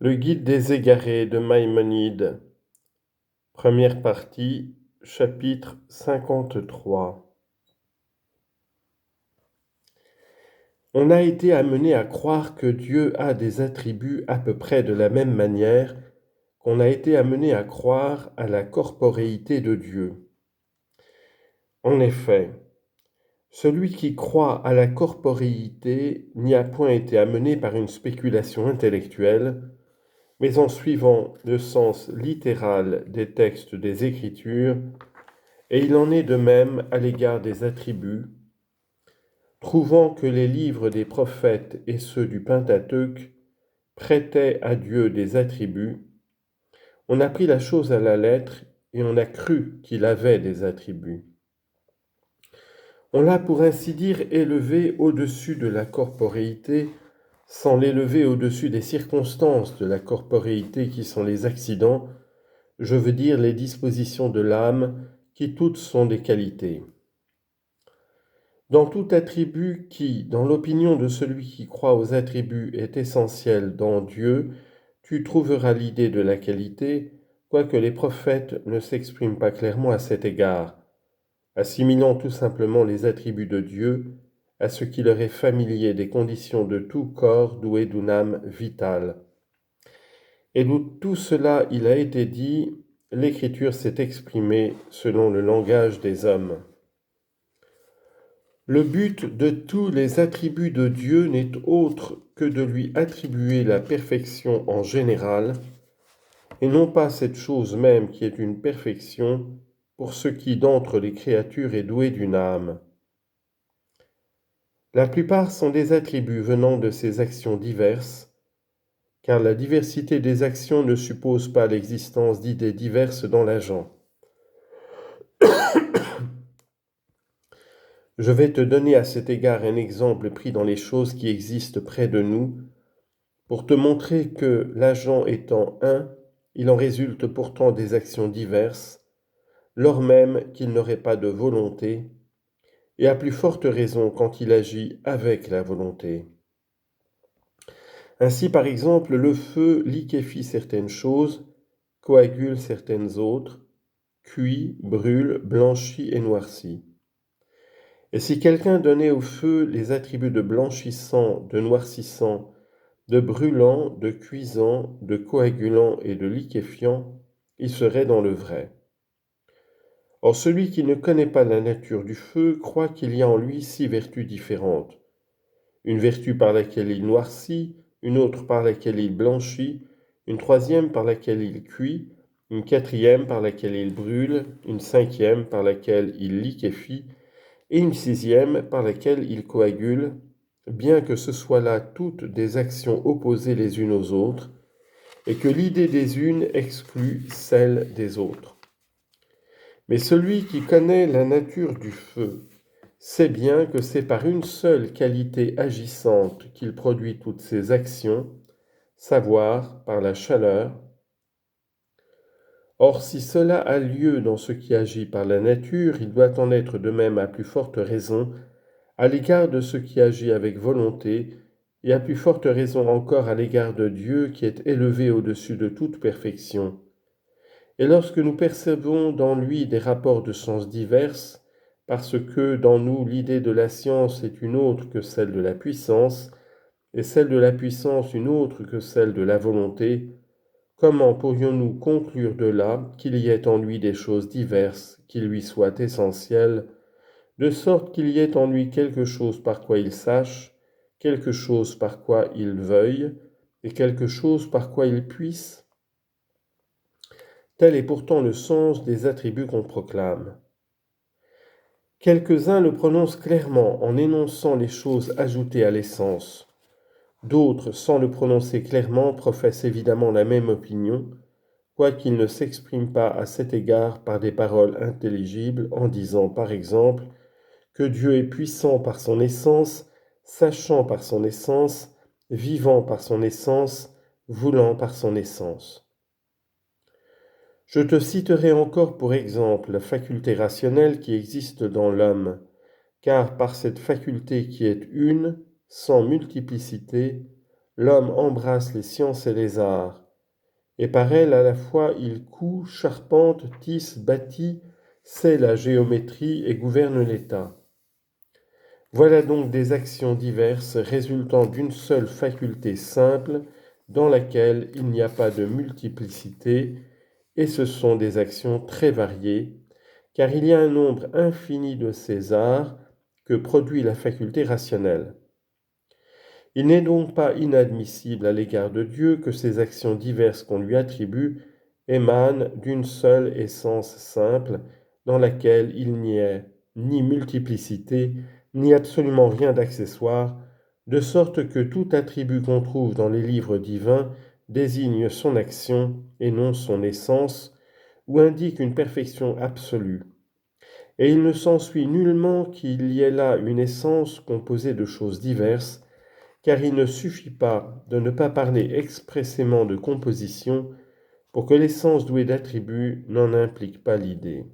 Le guide des égarés de Maïmonide, première partie, chapitre 53. On a été amené à croire que Dieu a des attributs à peu près de la même manière qu'on a été amené à croire à la corporéité de Dieu. En effet, celui qui croit à la corporéité n'y a point été amené par une spéculation intellectuelle, mais en suivant le sens littéral des textes des Écritures, et il en est de même à l'égard des attributs, trouvant que les livres des prophètes et ceux du Pentateuque prêtaient à Dieu des attributs, on a pris la chose à la lettre et on a cru qu'il avait des attributs. On l'a pour ainsi dire élevé au-dessus de la corporéité, sans l'élever au-dessus des circonstances de la corporéité qui sont les accidents, je veux dire les dispositions de l'âme, qui toutes sont des qualités. Dans tout attribut qui, dans l'opinion de celui qui croit aux attributs, est essentiel dans Dieu, tu trouveras l'idée de la qualité, quoique les prophètes ne s'expriment pas clairement à cet égard, assimilant tout simplement les attributs de Dieu à ce qui leur est familier des conditions de tout corps doué d'une âme vitale. Et d'où tout cela il a été dit, l'Écriture s'est exprimée selon le langage des hommes. Le but de tous les attributs de Dieu n'est autre que de lui attribuer la perfection en général, et non pas cette chose même qui est une perfection pour ce qui d'entre les créatures est doué d'une âme. La plupart sont des attributs venant de ces actions diverses, car la diversité des actions ne suppose pas l'existence d'idées diverses dans l'agent. Je vais te donner à cet égard un exemple pris dans les choses qui existent près de nous, pour te montrer que, l'agent étant un, il en résulte pourtant des actions diverses, lors même qu'il n'aurait pas de volonté, et à plus forte raison quand il agit avec la volonté. Ainsi, par exemple, le feu liquéfie certaines choses, coagule certaines autres, cuit, brûle, blanchit et noircit. Et si quelqu'un donnait au feu les attributs de blanchissant, de noircissant, de brûlant, de cuisant, de coagulant et de liquéfiant, il serait dans le vrai. Or celui qui ne connaît pas la nature du feu croit qu'il y a en lui 6 vertus différentes. Une vertu par laquelle il noircit, une autre par laquelle il blanchit, une troisième par laquelle il cuit, une quatrième par laquelle il brûle, une cinquième par laquelle il liquéfie, et une sixième par laquelle il coagule, bien que ce soit là toutes des actions opposées les unes aux autres, et que l'idée des unes exclut celle des autres. Mais celui qui connaît la nature du feu sait bien que c'est par une seule qualité agissante qu'il produit toutes ses actions, savoir par la chaleur. Or, si cela a lieu dans ce qui agit par la nature, il doit en être de même à plus forte raison à l'égard de ce qui agit avec volonté, et à plus forte raison encore à l'égard de Dieu qui est élevé au-dessus de toute perfection. Et lorsque nous percevons dans lui des rapports de sens divers, parce que dans nous l'idée de la science est une autre que celle de la puissance, et celle de la puissance une autre que celle de la volonté, comment pourrions-nous conclure de là qu'il y ait en lui des choses diverses qui lui soient essentielles, de sorte qu'il y ait en lui quelque chose par quoi il sache, quelque chose par quoi il veuille, et quelque chose par quoi il puisse? Tel est pourtant le sens des attributs qu'on proclame. Quelques-uns le prononcent clairement en énonçant les choses ajoutées à l'essence. D'autres, sans le prononcer clairement, professent évidemment la même opinion, quoiqu'ils ne s'expriment pas à cet égard par des paroles intelligibles en disant, par exemple, que Dieu est puissant par son essence, sachant par son essence, vivant par son essence, voulant par son essence. Je te citerai encore pour exemple la faculté rationnelle qui existe dans l'homme, car par cette faculté qui est une, sans multiplicité, l'homme embrasse les sciences et les arts, et par elles à la fois il coud, charpente, tisse, bâtit, sait la géométrie et gouverne l'État. Voilà donc des actions diverses résultant d'une seule faculté simple dans laquelle il n'y a pas de multiplicité, et ce sont des actions très variées, car il y a un nombre infini de ces arts que produit la faculté rationnelle. Il n'est donc pas inadmissible à l'égard de Dieu que ces actions diverses qu'on lui attribue émanent d'une seule essence simple dans laquelle il n'y ait ni multiplicité, ni absolument rien d'accessoire, de sorte que tout attribut qu'on trouve dans les livres divins désigne son action et non son essence, ou indique une perfection absolue. Et il ne s'ensuit nullement qu'il y ait là une essence composée de choses diverses, car il ne suffit pas de ne pas parler expressément de composition pour que l'essence douée d'attributs n'en implique pas l'idée.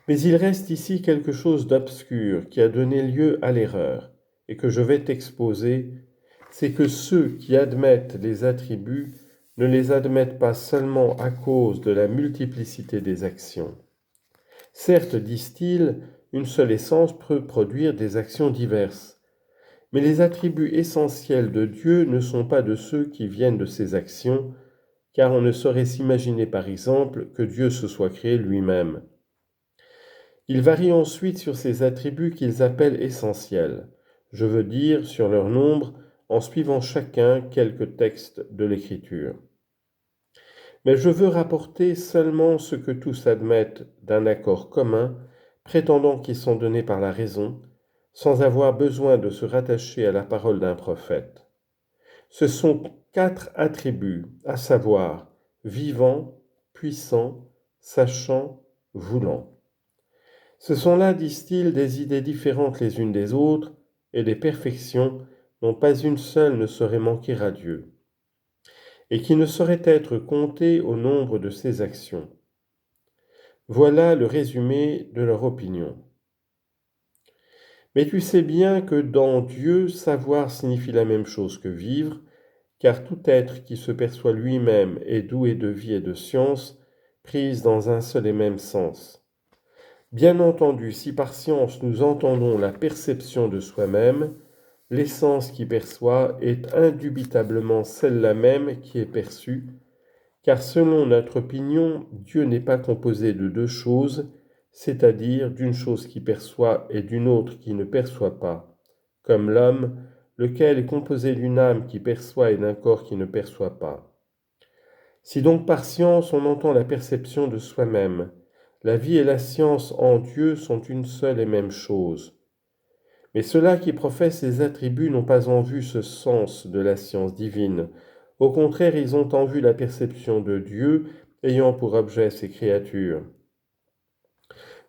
Mais il reste ici quelque chose d'obscur qui a donné lieu à l'erreur, et que je vais t'exposer, c'est que ceux qui admettent les attributs ne les admettent pas seulement à cause de la multiplicité des actions. Certes, disent-ils, une seule essence peut produire des actions diverses, mais les attributs essentiels de Dieu ne sont pas de ceux qui viennent de ses actions, car on ne saurait s'imaginer par exemple que Dieu se soit créé lui-même. Ils varient ensuite sur ces attributs qu'ils appellent essentiels, je veux dire sur leur nombre, en suivant chacun quelques textes de l'Écriture. Mais je veux rapporter seulement ce que tous admettent d'un accord commun, prétendant qu'ils sont donnés par la raison, sans avoir besoin de se rattacher à la parole d'un prophète. Ce sont 4 attributs, à savoir vivant, puissant, sachant, voulant. Ce sont là, disent-ils, des idées différentes les unes des autres et des perfections dont pas une seule ne saurait manquer à Dieu, et qui ne sauraient être comptées au nombre de ses actions. Voilà le résumé de leur opinion. Mais tu sais bien que dans Dieu, savoir signifie la même chose que vivre, car tout être qui se perçoit lui-même est doué de vie et de science, prise dans un seul et même sens. Bien entendu, si par science nous entendons la perception de soi-même, l'essence qui perçoit est indubitablement celle-là même qui est perçue, car selon notre opinion, Dieu n'est pas composé de deux choses, c'est-à-dire d'une chose qui perçoit et d'une autre qui ne perçoit pas, comme l'homme, lequel est composé d'une âme qui perçoit et d'un corps qui ne perçoit pas. Si donc par science on entend la perception de soi-même, la vie et la science en Dieu sont une seule et même chose. Mais ceux-là qui professent ces attributs n'ont pas en vue ce sens de la science divine. Au contraire, ils ont en vue la perception de Dieu, ayant pour objet ses créatures.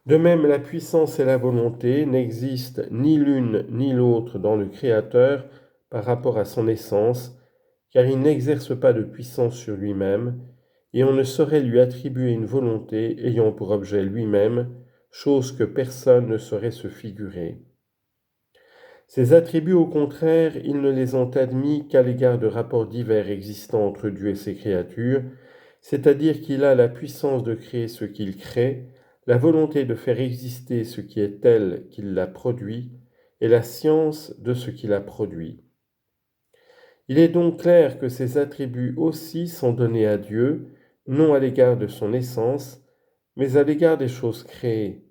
De même, la puissance et la volonté n'existent ni l'une ni l'autre dans le Créateur par rapport à son essence, car il n'exerce pas de puissance sur lui-même, et on ne saurait lui attribuer une volonté ayant pour objet lui-même, chose que personne ne saurait se figurer. Ces attributs, au contraire, ils ne les ont admis qu'à l'égard de rapports divers existant entre Dieu et ses créatures, c'est-à-dire qu'il a la puissance de créer ce qu'il crée, la volonté de faire exister ce qui est tel qu'il l'a produit, et la science de ce qu'il a produit. Il est donc clair que ces attributs aussi sont donnés à Dieu, non à l'égard de son essence, mais à l'égard des choses créées.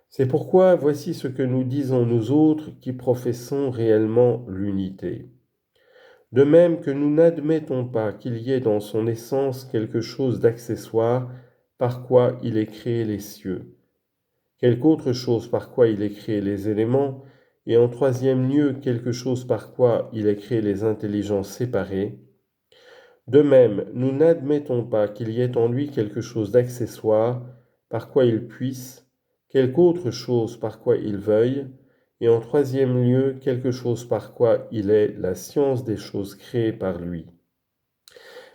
C'est pourquoi voici ce que nous disons nous autres qui professons réellement l'unité. De même que nous n'admettons pas qu'il y ait dans son essence quelque chose d'accessoire par quoi il ait créé les cieux, quelque autre chose par quoi il ait créé les éléments, et en troisième lieu quelque chose par quoi il ait créé les intelligences séparées. De même, nous n'admettons pas qu'il y ait en lui quelque chose d'accessoire par quoi il puisse, quelque autre chose par quoi il veuille, et en troisième lieu quelque chose par quoi il est la science des choses créées par lui.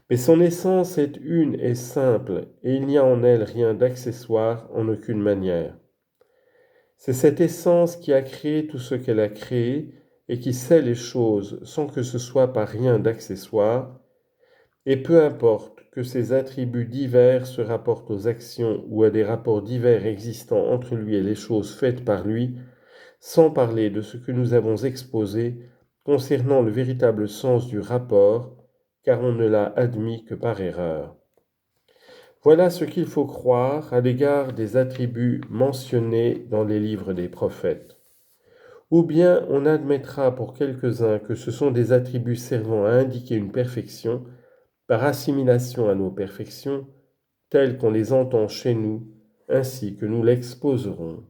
Mais son essence est une et simple, et il n'y a en elle rien d'accessoire en aucune manière. C'est cette essence qui a créé tout ce qu'elle a créé, et qui sait les choses sans que ce soit par rien d'accessoire, et peu importe que ces attributs divers se rapportent aux actions ou à des rapports divers existant entre lui et les choses faites par lui, sans parler de ce que nous avons exposé concernant le véritable sens du rapport, car on ne l'a admis que par erreur. Voilà ce qu'il faut croire à l'égard des attributs mentionnés dans les livres des prophètes. Ou bien on admettra pour quelques-uns que ce sont des attributs servant à indiquer une perfection, par assimilation à nos perfections, telles qu'on les entend chez nous, ainsi que nous l'exposerons.